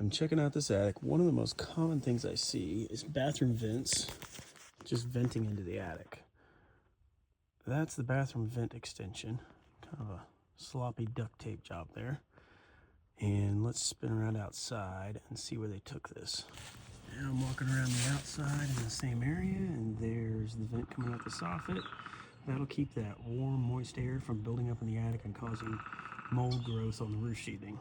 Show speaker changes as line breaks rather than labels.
I'm checking out this attic. One of the most common things I see is bathroom vents just venting into the attic. That's the bathroom vent extension. Kind of a sloppy duct tape job there. And let's spin around outside and see where they took this. Now I'm walking around the outside in the same area, and there's the vent coming out the soffit. That'll keep that warm, moist air from building up in the attic and causing mold growth on the roof sheathing.